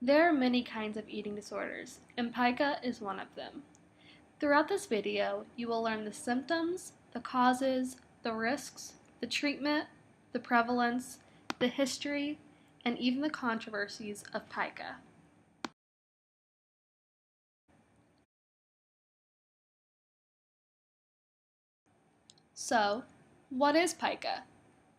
There are many kinds of eating disorders, and pica is one of them. Throughout this video, you will learn the symptoms, the causes, the risks, the treatment, the prevalence, the history, and even the controversies of pica. So, what is pica?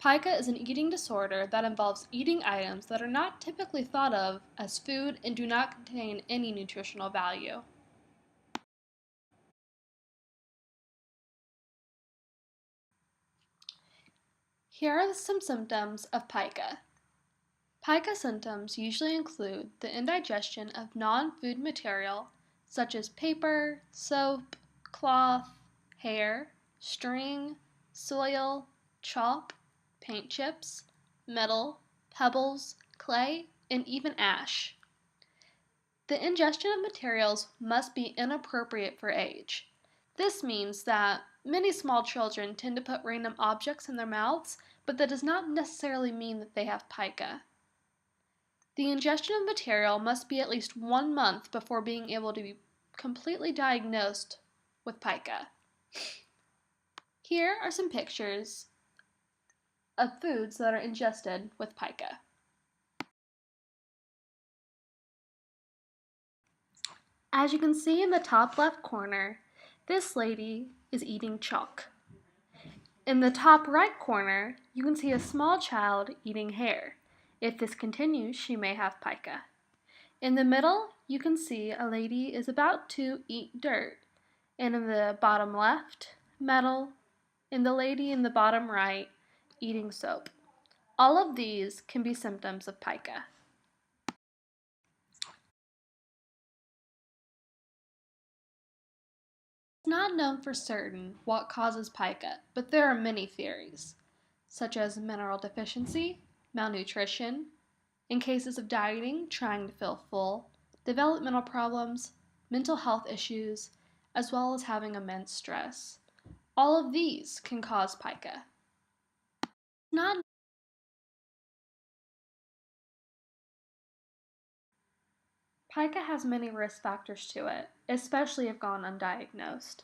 Pica is an eating disorder that involves eating items that are not typically thought of as food and do not contain any nutritional value. Here are some symptoms of pica. Pica symptoms usually include the indigestion of non-food material such as paper, soap, cloth, hair, string, soil, chalk, paint chips, metal, pebbles, clay, and even ash. The ingestion of materials must be inappropriate for age. This means that many small children tend to put random objects in their mouths, but that does not necessarily mean that they have pica. The ingestion of material must be at least 1 month before being able to be completely diagnosed with pica. Here are some pictures of foods that are ingested with pica. As you can see in the top left corner, this lady is eating chalk. In the top right corner, you can see a small child eating hair. If this continues, she may have pica. In the middle, you can see a lady is about to eat dirt. And in the bottom left, metal, and the lady in the bottom right, eating soap. All of these can be symptoms of pica. It's not known for certain what causes pica, but there are many theories, such as mineral deficiency, malnutrition, in cases of dieting, trying to feel full, developmental problems, mental health issues, as well as having immense stress. All of these can cause pica. Not Pica has many risk factors to it, especially if gone undiagnosed.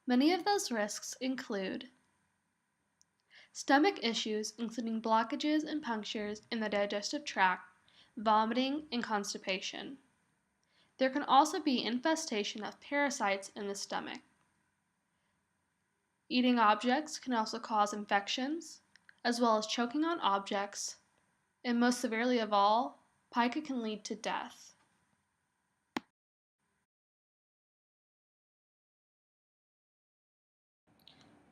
Many of those risks include stomach issues, including blockages and punctures in the digestive tract, vomiting, and constipation. There can also be infestation of parasites in the stomach. Eating objects can also cause infections, as well as choking on objects, and most severely of all, pica can lead to death.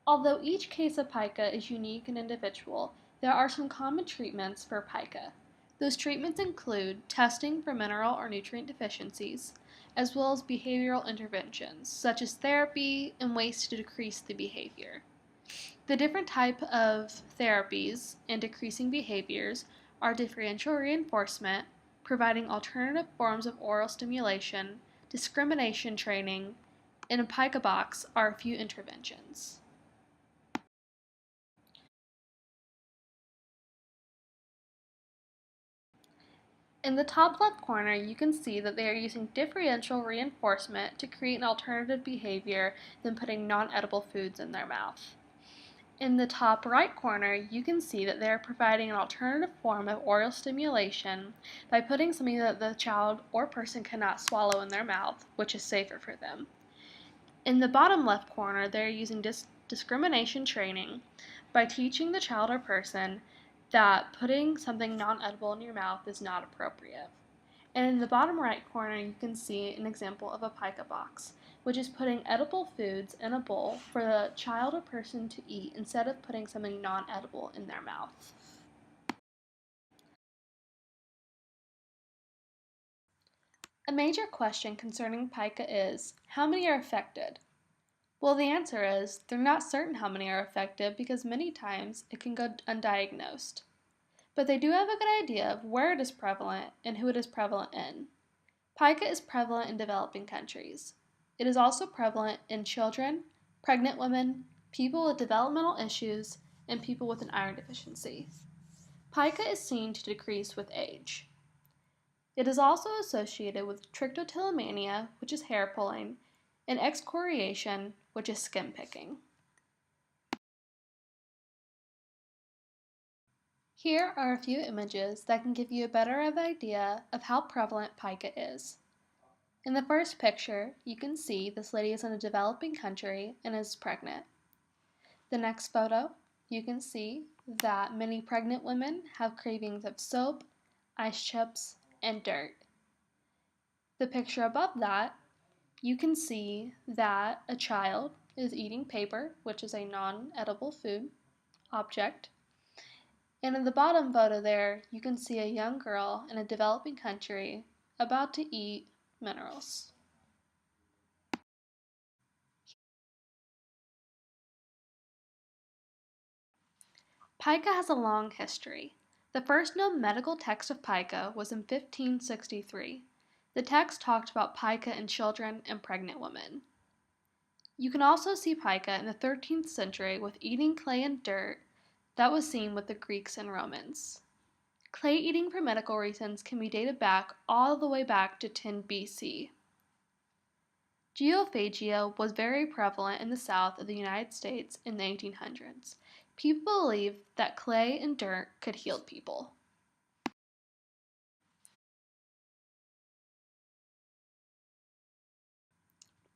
Although each case of pica is unique and individual, there are some common treatments for pica. Those treatments include testing for mineral or nutrient deficiencies, as well as behavioral interventions, such as therapy and ways to decrease the behavior. The different type of therapies and decreasing behaviors are differential reinforcement, providing alternative forms of oral stimulation, discrimination training, and a pica box are a few interventions. In the top left corner, you can see that they are using differential reinforcement to create an alternative behavior than putting non-edible foods in their mouth. In the top right corner, you can see that they are providing an alternative form of oral stimulation by putting something that the child or person cannot swallow in their mouth, which is safer for them. In the bottom left corner, they are using discrimination training by teaching the child or person that putting something non-edible in your mouth is not appropriate. And in the bottom right corner, you can see an example of a pica box, which is putting edible foods in a bowl for the child or person to eat instead of putting something non-edible in their mouth. A major question concerning pica is, how many are affected? Well, the answer is, they're not certain how many are affected because many times it can go undiagnosed. But they do have a good idea of where it is prevalent and who it is prevalent in. Pica is prevalent in developing countries. It is also prevalent in children, pregnant women, people with developmental issues, and people with an iron deficiency. Pica is seen to decrease with age. It is also associated with trichotillomania, which is hair pulling, and excoriation, which is skin picking. Here are a few images that can give you a better idea of how prevalent pica is. In the first picture, you can see this lady is in a developing country and is pregnant. The next photo, you can see that many pregnant women have cravings of soap, ice chips, and dirt. The picture above that, you can see that a child is eating paper, which is a non-edible food object. And in the bottom photo there, you can see a young girl in a developing country about to eat minerals. Pica has a long history. The first known medical text of pica was in 1563. The text talked about pica in children and pregnant women. You can also see pica in the 13th century with eating clay and dirt that was seen with the Greeks and Romans. Clay eating for medical reasons can be dated back all the way back to 10 BC. Geophagia was very prevalent in the south of the United States in the 1800s. People believed that clay and dirt could heal people.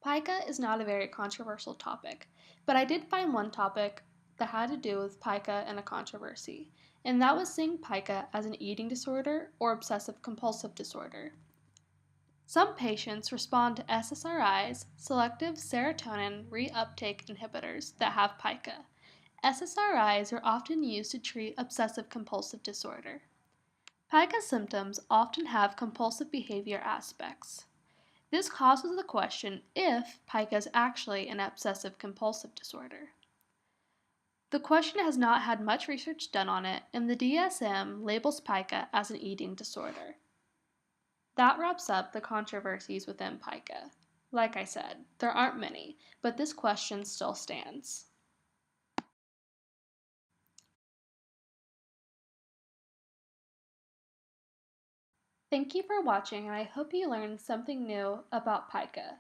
Pica is not a very controversial topic, but I did find one topic that had to do with pica and a controversy, and that was seeing pica as an eating disorder or obsessive compulsive disorder. Some patients respond to SSRIs, selective serotonin reuptake inhibitors, that have pica. SSRIs are often used to treat obsessive compulsive disorder. Pica symptoms often have compulsive behavior aspects. This causes the question if pica is actually an obsessive compulsive disorder. The question has not had much research done on it, and the DSM labels pica as an eating disorder. That wraps up the controversies within pica. Like I said, there aren't many, but this question still stands. Thank you for watching, and I hope you learned something new about pica.